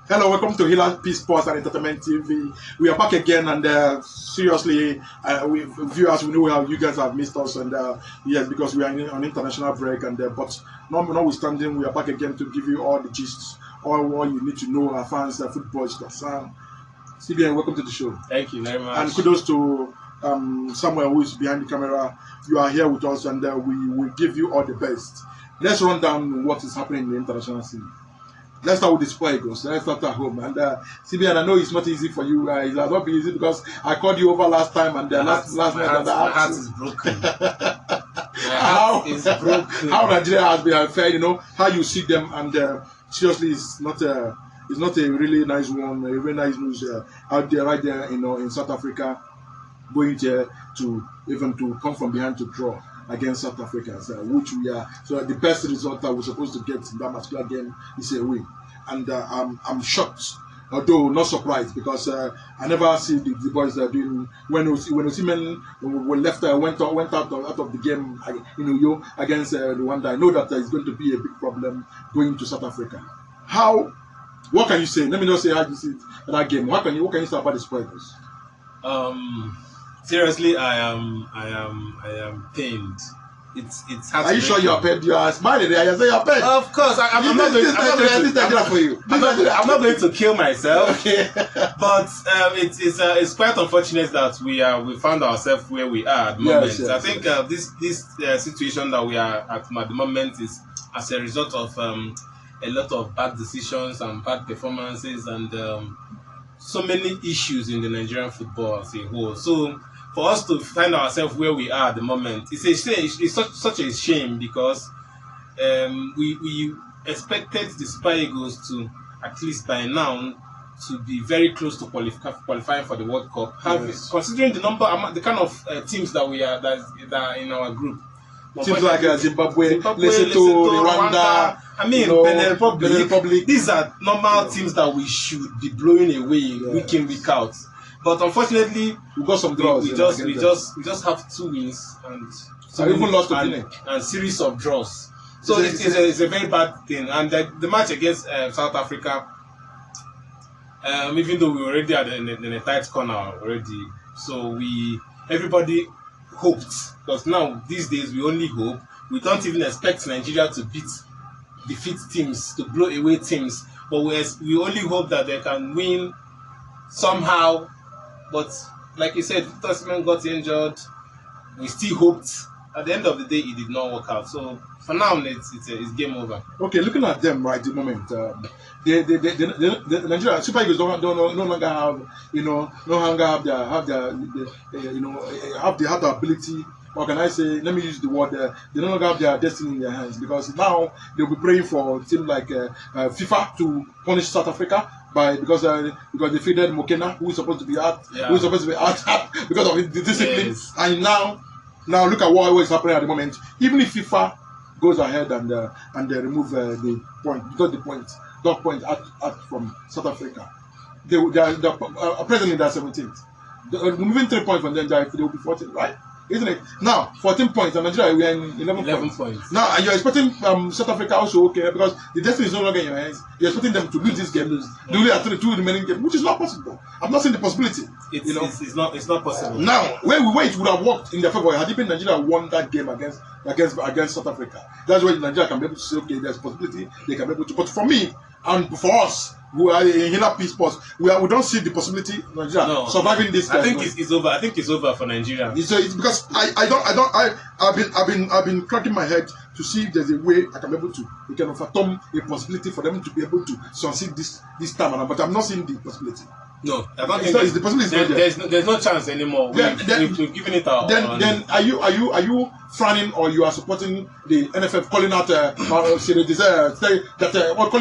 Hello, welcome to Hila-P Sports and Entertainment TV. We are back again, and seriously, viewers, we know how you guys have missed us, and yes, because we are on international break, and but notwithstanding, we are back again to give you all the gists, all what you need to know as fans football is concerned. CBN, welcome to the show. Thank you very much. And kudos to Samuel, who is behind the camera. You are here with us, and we will give you all the best. Let's run down what is happening in the international scene. Let's start with the Super Eagles. Let's start at home. And CBN, I know it's not easy for you. It has not been easy because I called you over last time, and last night. My heart is broken. How Nigeria has been fair, how you see them, and seriously, it's not a really nice one, a very nice news out there, right there, in South Africa, going there to even to come from behind to draw against South Africans, which we are. So the best result that we're supposed to get in that particular game is a win, and I'm shocked, although not surprised, because I never see the boys that are doing when Osimhen were left went out of the game, against Rwanda. I know that it's going to be a big problem going to South Africa. What can you say? Let me just say how you see that game. What can you say about the Super Eagles? Seriously, I am pained. It's hard. Are you sure you are pained? You are smiling there. You say you are pained. Of course, I'm not going to kill myself. Okay. But it's quite unfortunate that we found ourselves where we are at the moment. Yes. I think this situation that we are at the moment is as a result of a lot of bad decisions and bad performances and so many issues in the Nigerian football as a whole. So for us to find ourselves where we are at the moment, it's such a shame, because we expected the Super Eagles to, at least by now, to be very close to qualifying for the World Cup. Yes. Considering the kind of teams that that are in our group. Teams like Zimbabwe, Lesotho, Rwanda, Benin Republic. These are normal teams that we should be blowing away week in, week out. But unfortunately, we got some draws. We just have 2 wins and even lost to and series of draws. So it's a very bad thing. And the match against South Africa, even though we were already in a tight corner already, so everybody hoped, because now these days we only hope. We don't even expect Nigeria to defeat teams, to blow away teams, but we only hope that they can win somehow. But like you said, Osimhen got injured. We still hoped. At the end of the day, it did not work out. So for now, it's game over. Okay, looking at them right at the moment, the Nigeria Super Eagles no longer have the ability. Or can I say? Let me use the word. They no longer have their destiny in their hands, because now they'll be praying for a team like FIFA to punish South Africa because they fielded Mokena, who is supposed to be out, because of the discipline. Yes. And now look at what is happening at the moment. Even if FIFA goes ahead and they remove the point, because the dot point out from South Africa, they are presently they're 17th. Removing 3 points from them, they will be 14th, right? Isn't it? Now 14 points, and Nigeria we are in 11 points. Now you're expecting South Africa also, okay, because the destiny is no longer in your hands. You're expecting them to lose this game, only at 2 remaining games, which is not possible. I'm not saying the possibility. It's not possible. Now where it would have worked in their favor had it been Nigeria won that game against South Africa. That's why Nigeria can be able to say, okay, there's a possibility they can be able to. But for me and for us, who are in Hila-P Sports, we don't see the possibility of Nigeria surviving this. I think it's over. I think it's over for Nigeria. It's because I've been cracking my head to see if there's a way I can be able to fathom a possibility for them to be able to succeed this time around. But I'm not seeing the possibility. No, I don't think the possibility. There's no chance anymore. We've given it our. Then are you frowning, or you are supporting the NFF calling out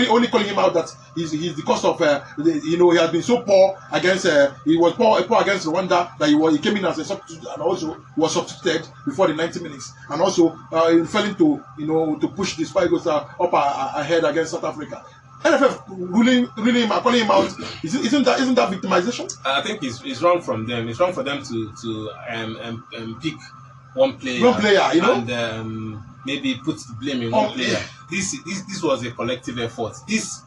only calling him out that he's the cost of he has been so poor against he was poor against Rwanda that he came in as a substitute and also was substituted before the 90 minutes, and also fell into to push the Super Eagles up ahead against South Africa. NFF ruling him, calling him out. Isn't that victimization? I think it's wrong from them. It's wrong for them to pick one player, and maybe put the blame in one player. This was a collective effort. This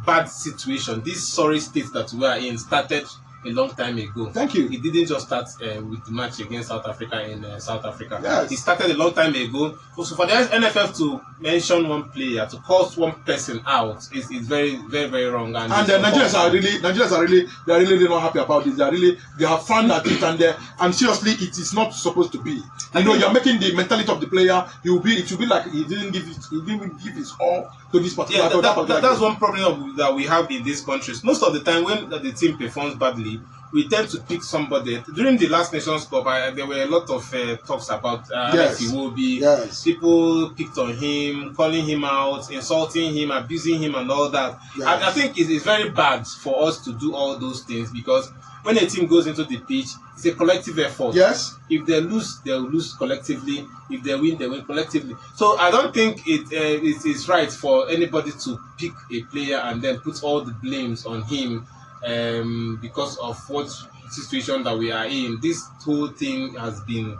bad situation, this sorry state that we are in, started a long time ago. Thank you. It didn't just start with the match against South Africa in South Africa. Yes. It started a long time ago. So for the NFF to mention one player, to call one person out, is very, very, very wrong. And Nigerians are really not happy about this. They have fun at it, and seriously, it is not supposed to be. You know, you're making the mentality of the player. It will be like he didn't give his all to this particular. Yeah, that's one problem that we have in these countries. Most of the time, when the team performs badly, we tend to pick somebody. During the last Nations Cup, there were a lot of talks about yes. Hila-P. Yes. People picked on him, calling him out, insulting him, abusing him, and all that. Yes. I think it's very bad for us to do all those things, because when a team goes into the pitch, it's a collective effort. Yes. If they lose, they'll lose collectively. If they win collectively. So I don't think it is right for anybody to pick a player and then put all the blames on him because of what situation that we are in. This whole thing has been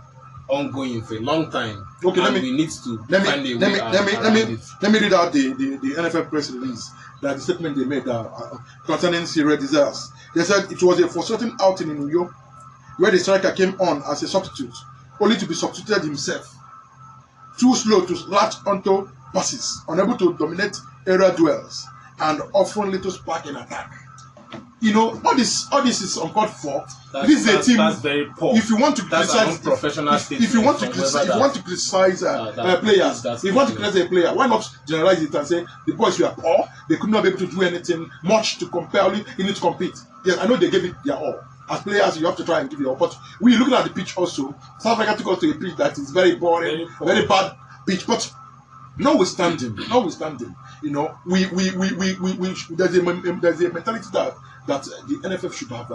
ongoing for a long time. Okay, we need to find a way around it. Let me read out the NFF press release, that the statement they made concerning Syria desires. They said it was a frustrating outing in New York, where the striker came on as a substitute, only to be substituted himself. Too slow to latch onto passes, unable to dominate area duels, and offering little spark in attack. You know, all this is uncalled for. This is a team. That's very poor. If you want to criticize, if you want to criticize players, if you want to criticize a player, why not generalize it and say the boys were poor, they could not be able to do anything much to compare. You need to compete. Yes, I know they gave it their all. As players, you have to try and give it all. But we looking at the pitch also. South Africa took us to a pitch that is very boring, very bad pitch. But notwithstanding, you know, there's a mentality that the NFF should have,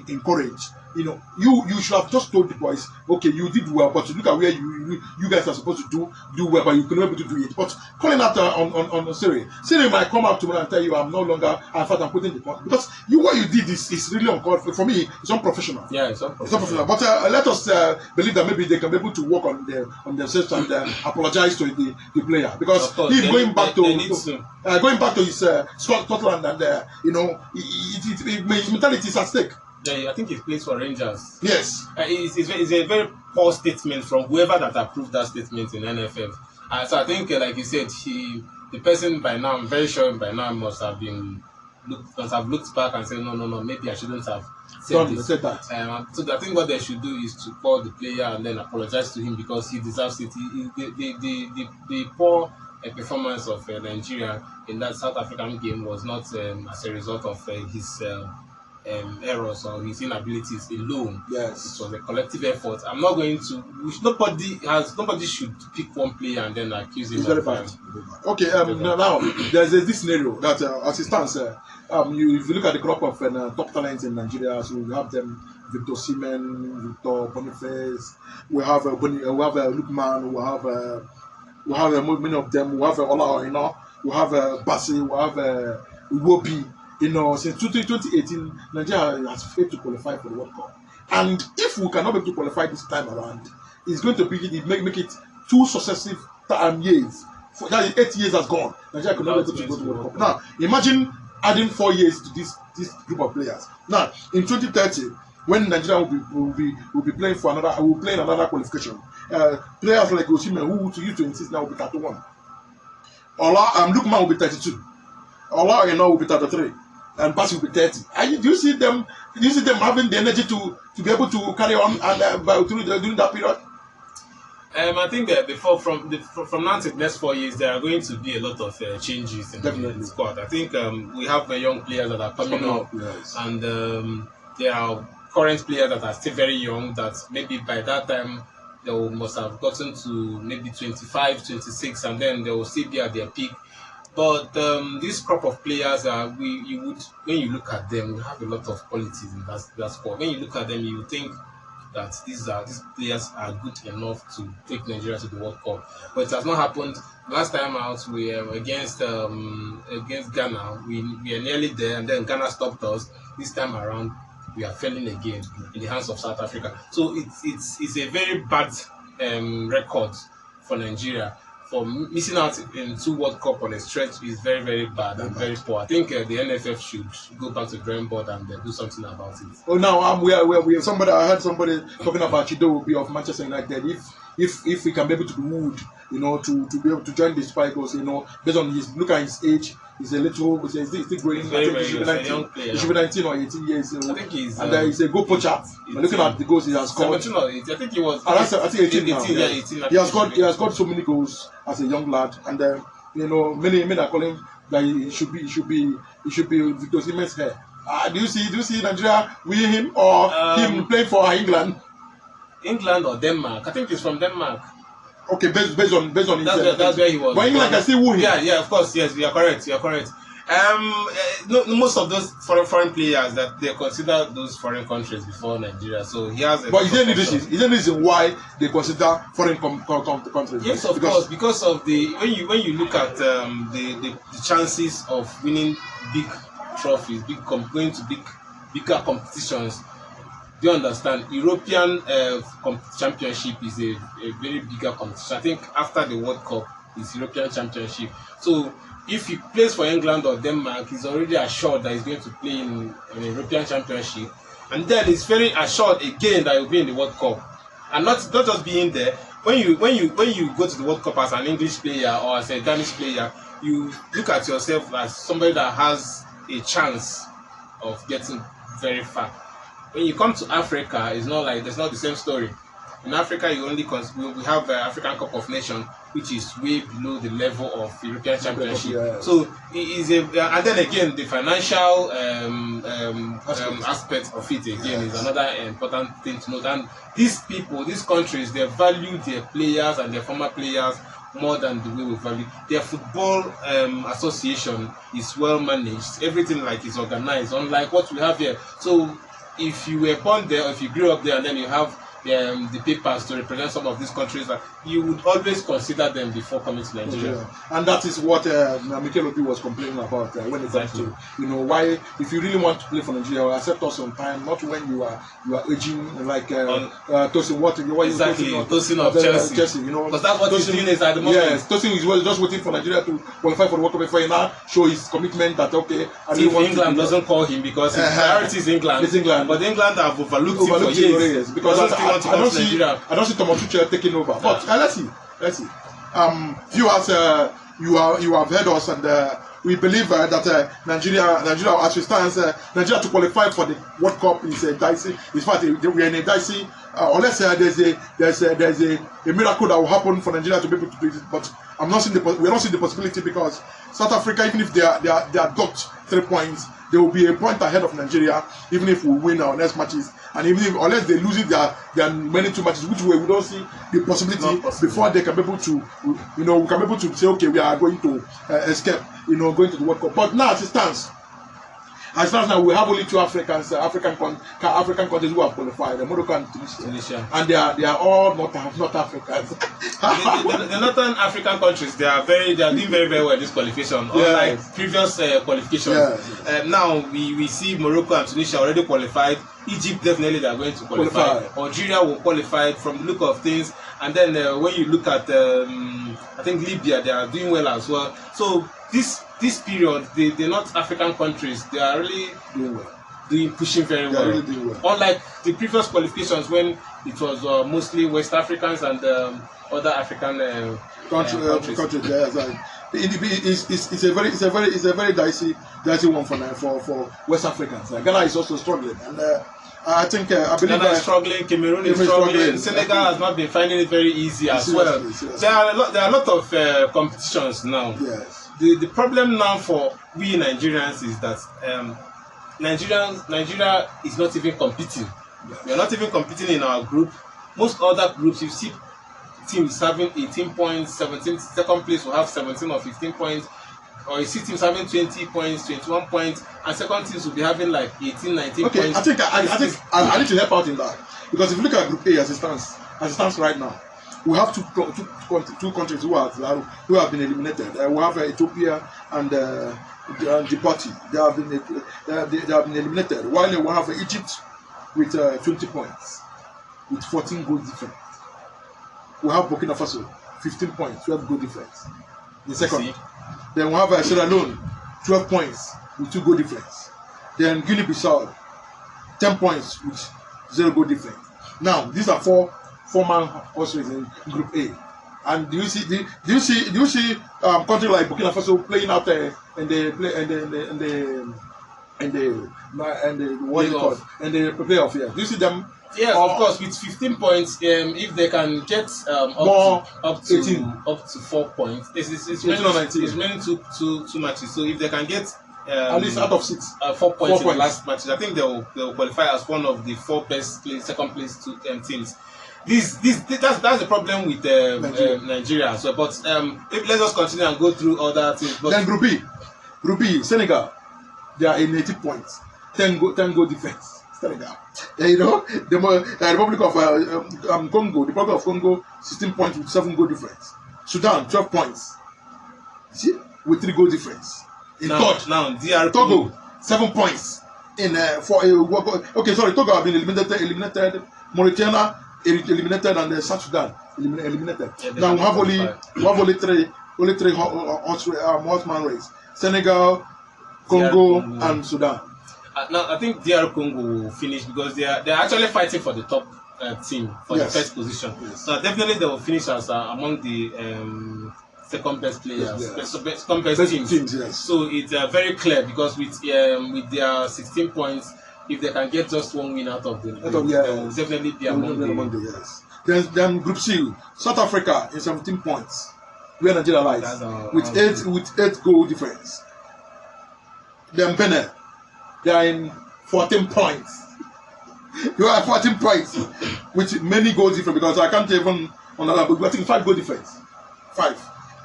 encourage. You know, you should have just told the boys, okay, you did well, but look at where you guys are supposed to do well, but you couldn't be able to do it. But calling out on Siri might come up tomorrow and tell you I'm no longer. In fact, I'm putting the point, because what you did is really uncalled for me. It's unprofessional. Yeah, it's unprofessional. But let us believe that maybe they can be able to work on themselves and apologize to the player, because he's going back to his Scotland, and his mentality is at stake. Yeah, I think he plays for Rangers. Yes. It's a very poor statement from whoever that approved that statement in NFF. So I think, like you said, the person by now, I'm very sure by now must have looked back and said, no, maybe I shouldn't have said that. So I think what they should do is to call the player and then apologize to him, because he deserves it. The poor performance of Nigeria in that South African game was not as a result of his errors or his inabilities alone. Yes, it was a collective effort. I'm not going to. Nobody should pick one player and then accuse him. It's very bad. Okay. Now there's this scenario that, as it stands, if you look at the crop of top talents in Nigeria, so we have them: Victor Osimhen, Victor Boniface. We have Lukman. We have many of them. We have Ola, we have Bassi. We have Hila-P. You know, since 2018, Nigeria has failed to qualify for the World Cup. And if we cannot be able to qualify this time around, it's going to make it 2 successive years. That is 8 years has gone. Nigeria could not be able to go to the World Cup. Now, imagine adding 4 years to this group of players. Now, in 2030, when Nigeria will be playing for another qualification, players like Osimhen, who used to insist now, will be 31. Lukman will be 32. Ola will be 33. And Bassi will be 30. Do you see them having the energy to be able to carry on during that period? I think that from now to the next 4 years, there are going to be a lot of changes in the squad. I think we have young players that are coming up, yes. And there are current players that are still very young, that maybe by that time they must have gotten to maybe 25, 26, and then they will still be at their peak. But this crop of players, when you look at them, we have a lot of qualities in that squad. When you look at them, you think that these players are good enough to take Nigeria to the World Cup. But it has not happened. Last time out, we were against Ghana. We are nearly there, and then Ghana stopped us. This time around, we are failing again in the hands of South Africa. So it's a very bad record for Nigeria for missing out in 2 World Cup on a stretch is very, very bad and very poor. I think the NFF should go back to the drawing board and do something about it. Oh, now we are somebody. I heard somebody talking about Chido will be of Manchester United if we can be able to be wooed, you know, to be able to join the Spikers, you know, based on look at his age, he's a little, he's still growing. I think he should be 19, he should be 19 or 18 years. I think he's he's a goal poacher. But looking at the goals he has scored, 17 or 18. I think he was. I think 18 now. 18, yeah, 18. He has scored so many goals as a young lad, and you know, many are calling that he should be Victor Osimhen's hair. Do you see Nigeria winning him or him playing for England? England or Denmark? I think he's from Denmark. Okay, based on his. That's where he was. But England can still woo him. Yeah, of course, yes, you are correct. Most of those foreign players that they consider those foreign countries before Nigeria. So he has. But is there any reason why they consider foreign countries? Yes, of course, because of the when you look at the chances of winning big trophies, going to bigger competitions. Do you understand? European championship is a very bigger competition. I think after the World Cup is European championship. So if he plays for England or Denmark, he's already assured that he's going to play in a European championship, and then he's very assured again that he'll be in the World Cup. And not just being there. When you go to the World Cup as an English player or as a Danish player, you look at yourself as somebody that has a chance of getting very far. When you come to Africa, it's not like there's not the same story. In Africa, we have the African Cup of Nations, which is way below the level of European Championship. Yeah. So it is and then again the financial aspect of it again is another important thing to note. And these countries, they value their players and their former players more than the way we value their football association is well managed. Everything is organized, unlike what we have here. So if you were born there, or if you grew up there, and then you have the papers to represent some of these countries, you would always consider them before coming to Nigeria. Yeah. And that is what Mikel Obi was complaining about when it comes to, why if you really want to play for Nigeria, accept us on time, not when you are aging like Tosin Tosin of Chelsea. Because that's what Tosin is at the moment. Yes, Tosin is just waiting for Nigeria to qualify for the World Cup before he now show his commitment that if England doesn't call him because his priority is England. It's England. But England have overlooked him for years. Because I don't see Thomas Tuchel taking over. But let's see. Viewers, you have heard us, and we believe that Nigeria, as it stands, Nigeria to qualify for the World Cup is dicey. In fact, we are in a dicey. Unless there's a miracle that will happen for Nigeria to be able to do it, but we're not seeing the possibility, because South Africa, even if they are docked 3 points, they will be a point ahead of Nigeria, even if we win our next matches, and even if, unless they lose it, their remaining 2 matches, which we don't see the possibility before they can be able to, we can be able to say, okay, we are going to escape, going to the World Cup. But now, as it stands now, we have only 2 African countries who have qualified: Morocco and Tunisia. And they are all not Africans. the Northern African countries, they are doing very, very well in this qualification, unlike previous qualifications. Yes. Now we see Morocco and Tunisia already qualified. Egypt, definitely they are going to qualify. Algeria will qualify from the look of things. And then when you look at I think Libya, they are doing well as well. So this period, the North African countries, they are really doing well. Pushing very well. Really doing well. Unlike the previous qualifications when it was mostly West Africans and other African countries. It's a very dicey one for West Africans. Ghana is also struggling, and I think I believe Ghana is struggling. Cameroon is struggling. Senegal has not been finding it very easy as well. There are a lot of competitions now. Yes. The problem now for we Nigerians is that Nigeria is not even competing. Yes. We are not even competing in our group. Most other groups, you see teams having 18 points, 17, second place will have 17 or 15 points, or you see teams having 20 points, 21 points, and second teams will be having 18, 19 points. I think I need to help out in that, because if you look at Group A as it stands right now, we have two countries who have been eliminated. We have Ethiopia and Djibouti. They have been eliminated. While we have Egypt with 20 points, with 14 goals difference. We have Burkina Faso 15 points, 12 goal difference. The second. Then we have Sierra Leone, 12 points with 2 goal difference. Then Guinea-Bissau, 10 points with 0 goal difference. Now these are four-man horse race in Group A. And do you see country like Burkina Faso playing out there and the what you call and the playoff here? Do you see them? Yes, of course. With 15 points, if they can get up to 4 points, it's remaining two matches. So if they can get at least out of 6, 4 points in the last matches, I think they will qualify as one of the 4 best second place teams. That's the problem with Nigeria. So, but let's just continue and go through other things. But then Group B, Senegal, they are in 80 points, 10 goal difference. Senegal, you know, the Republic of Congo, the Republic of Congo, 16 points with 7 goal difference. Sudan, 12 points, see, with 3 goal difference. In third, DR Togo, 7 points. Togo have been eliminated. Mauritania eliminated, and South Sudan eliminated. Yeah, now we have only three horseman race: Senegal, Congo, and Sudan. Now I think DR Congo will finish because they are actually fighting for the top team for the first position. Yes. So definitely they will finish as among the second best players, second best teams. Yes. So it's very clear because with their 16 points. If they can get just 1 win out of them, they will definitely be among the. Yes. Then Group C, South Africa in 17 points, where Nigeria lies with 8 goal difference. Then Benin, they are in 14 points. You are 14 points with many goals difference because I can't even on that, but we are taking 5 goal difference. 5.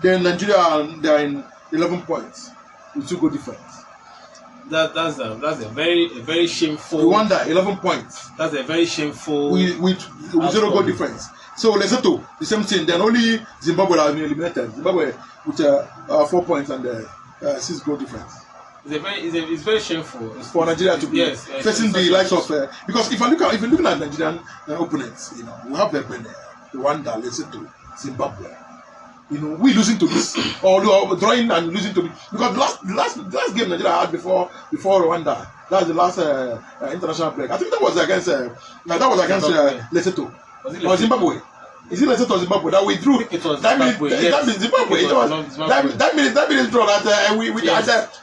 Then Nigeria, they are in 11 points with 2 goal difference. That's a very shameful. Rwanda 11 points. That's a very shameful. With 0 goal difference. So Lesotho the same thing. Then only Zimbabwe have been eliminated. Zimbabwe with 4 points and 6 goal difference. It's very shameful. For Nigeria to be facing the likes of because if you're looking at Nigerian opponents, you know, we have Benin, Rwanda, Lesotho, Zimbabwe. You know, we losing to this, or drawing and losing to this. Because the last game Nigeria had before Rwanda, that's the last international break. I think that was against Lesotho or Zimbabwe. Is it Lesotho or Zimbabwe that we drew? It was that means Zimbabwe. That means draw that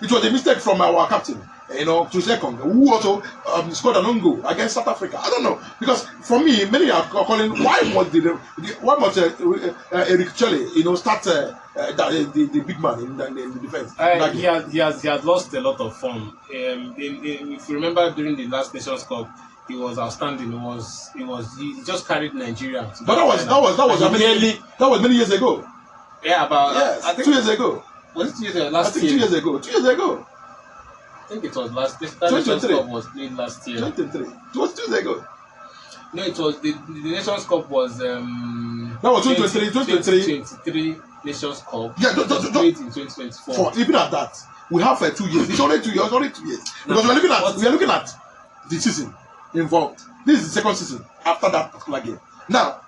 it was a mistake from our captain. You know, to second, who also scored an own goal against South Africa. I don't know, because for me, many are calling why must Eric Chelle, you know, start the big man in the defense. He has lost a lot of form. If you remember during the last Nations Cup, he was outstanding. He just carried Nigeria. But that was many years ago. Yeah, I think 2 years ago. Was it 2 years ago? Last year? 2 years ago. 2 years ago. I think it was last. This Nations Cup was played last year. 2023. It was 2 years ago. No, it was the Nations Cup was. That was 2023 Nations Cup. Yeah, played in 2024. Even at that, we have 2 years. It's only 2 years. Only 2 years. Because we are looking at the season involved. This is the second season after that particular game. Now,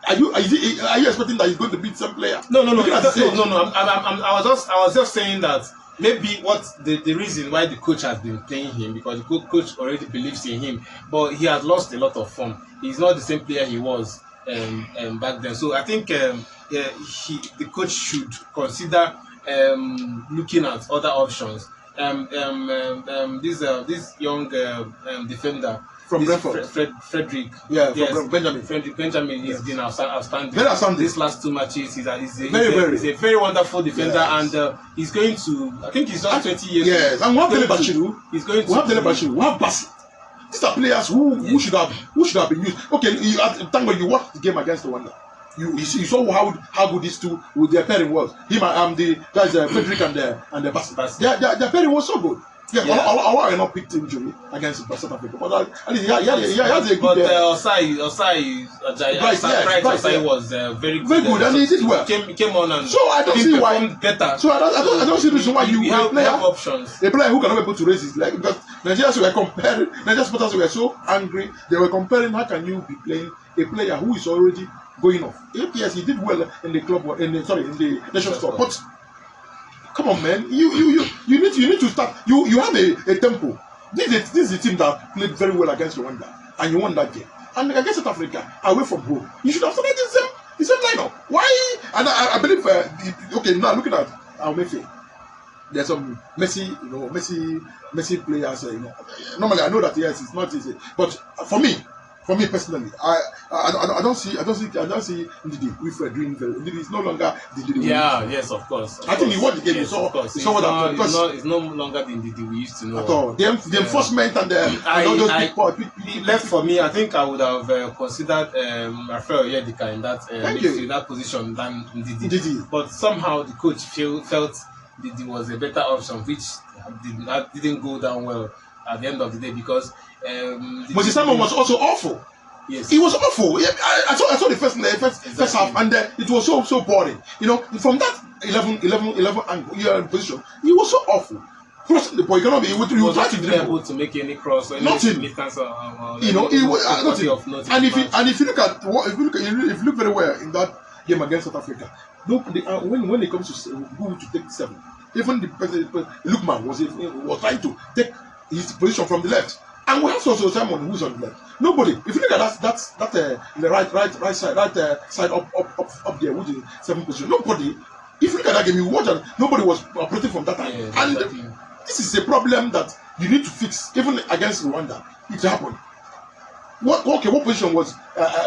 are you expecting that he's going to beat some player? No. I was just saying that. Maybe what the reason why the coach has been playing him, because the coach already believes in him, but he has lost a lot of form. He's not the same player he was back then. So I think the coach should consider looking at other options. This young defender from Brentford, Frederick. Yeah, from Benjamin. Frederick Benjamin has been outstanding. Very outstanding. These last 2 matches, he's a very wonderful defender, and he's going to. I think he's just 20 years. Yes, and we have Dele Bashiru. He's going to. We have Dele Bashiru. We have Bassett. These are players who should have been used. Okay, thank God you watched the game against Rwanda. You saw how good these two with their pairing was. Him and the guys Frederick and the Bassett. Their pairing was so good. Yeah, I not picked injury against South Africa, but at least he has a good. But Osai was very good, and he did well. Came on and so I don't see why better. So I don't see the reason why you have options. A player who cannot be able to raise his leg, because Nigerian supporters were so angry. They were comparing how can you be playing a player who is already going off. Yes, he did well in the club, in the Nations Cup. But come on, man, you need to start. You have a tempo. This is a team that played very well against Rwanda, and you won that game. And against South Africa, away from home, you should have started the same lineup. Why? And I believe, okay, now looking at Almefe, there's some Messi players. Normally I know that yes, it's not easy, but for me personally, I don't see Ndidi with doing very. Ndidi is no longer Ndidi. Yeah, yes, of course. I think he won the game. Yes, So it's no longer the Ndidi we used to know. At all. The enforcement and all those big left for me. I think I would have considered Rafael Yedika in that position than Ndidi. But somehow the coach felt Ndidi was a better option, which didn't go down well at the end of the day because Moses Simon was also awful. Yes, he was awful. I saw the first half, and it was so boring. From that 11 position, he was so awful. Crossing the ball, you cannot be able to. You try to be able to make any cross or nothing. He was nothing. And if you look very well in that game against South Africa, when it comes to who to take 7, even the Lookman was trying to take his position from the left. And we have also Simon who's on the left. Nobody. If you look at that the right side, up there, which is 7 position. Nobody. If you look at that game, you watch that nobody was operating from that time. Yeah, and exactly. This is a problem that you need to fix. Even against Rwanda, it happened. What position was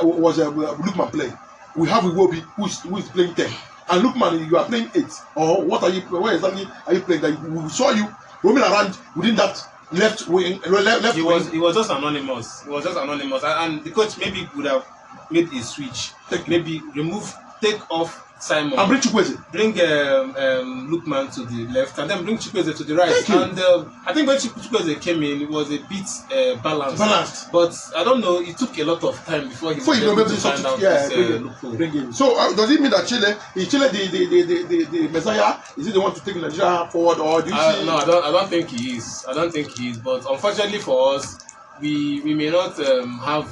Lookman playing? We have Iwobi who is playing 10, and Lookman, you are playing 8. Or what are you? Where exactly are you playing? That we saw you roaming around within that left wing. He was just anonymous. And the coach maybe would have made a switch. Maybe take off Simon and bring Chukwueze. Bring Lookman to the left, and then bring Chukwueze to the right. And I think when Chukwueze came in, it was a bit balanced. But I don't know. It took a lot of time before he was able to find out bring him. So does it mean that Chile the Messiah? Is he the one to take Nigeria forward, or do you see? No, I don't think he is. But unfortunately for us, we may not have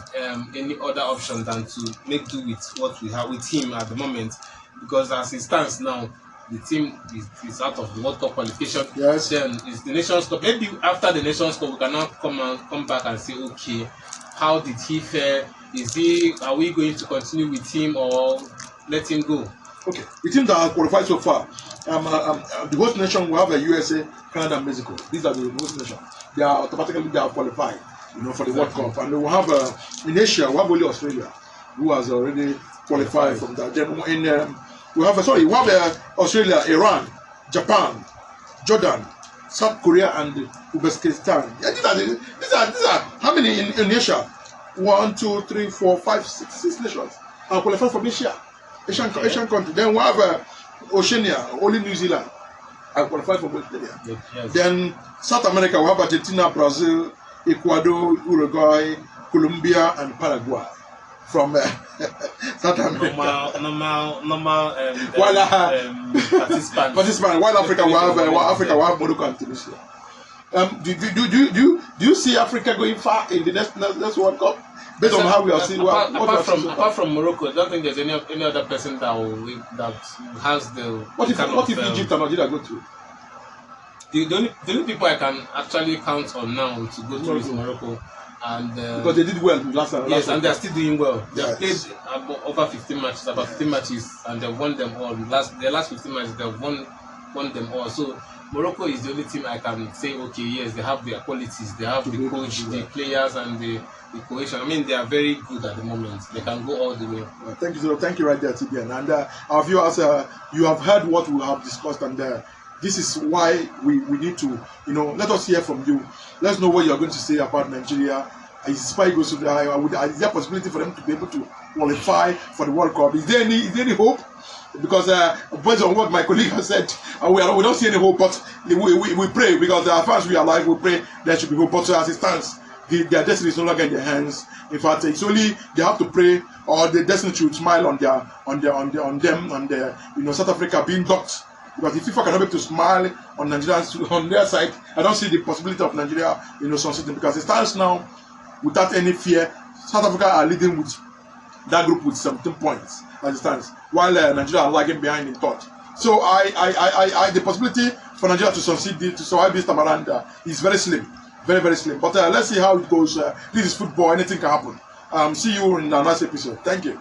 any other option than to make do with what we have with him at the moment. Because as it stands now, the team is out of the World Cup qualification. Yes. Then it's the Nations Cup. Maybe after the Nations Cup, we can now come back and say, okay, how did he fare? Are we going to continue with him or let him go? Okay. The team that has qualified so far, the host nation will have a USA, Canada, and Mexico. These are the host nations. They are qualified, for the World Cup. And we will have in Asia, we have only Australia, who has already qualified from that. Then we have Australia, Iran, Japan, Jordan, South Korea, and Uzbekistan. Yeah, these are how many in Asia? 1, 2, 3, 4, 5, 6 nations are qualified from Asian country. Then we have Oceania, only New Zealand are qualified from Australia. Yes. Then South America, we have Argentina, Brazil, Ecuador, Uruguay, Colombia, and Paraguay. From South America. Normal participant. While Africa will have Morocco and Tunisia. Do you see Africa going far in the next World Cup? Based on how we are seeing. Apart from Morocco, I don't think there's any other person that has the. What if Egypt and Nigeria go through? The only people I can actually count on now to go through is Morocco. And because they did well last time. Yes, and they are still doing well. They have played over 15 matches, and they've won them all. Their last 15 matches, they've won them all. So Morocco is the only team I can say, okay, yes, they have their qualities, they have the coach, the players, and the cohesion. I mean, they are very good at the moment. They can go all the way. Thank you right there, TBN. And our viewers, you have heard what we have discussed, and this is why we need to, let us hear from you. Let's know what you are going to say about Nigeria. Is there possibility for them to be able to qualify for the World Cup? Is there any hope? Because based on what my colleague has said, we don't see any hope, but we pray, because as far as we are alive, we pray there should be hope. But as it stands, their destiny is no longer in their hands. In fact, it's only they have to pray, or the destiny should smile on them, and South Africa being docked. Because if FIFA cannot be able to smile on Nigerians on their side, I don't see the possibility of Nigeria, succeeding. Because it stands now without any fear. South Africa are leading with that group with 17 points as it stands, while Nigeria are lagging behind in third. So the possibility for Nigeria to succeed, to survive this time around is very slim, very, very slim. But let's see how it goes. This is football, anything can happen. See you in the next episode. Thank you.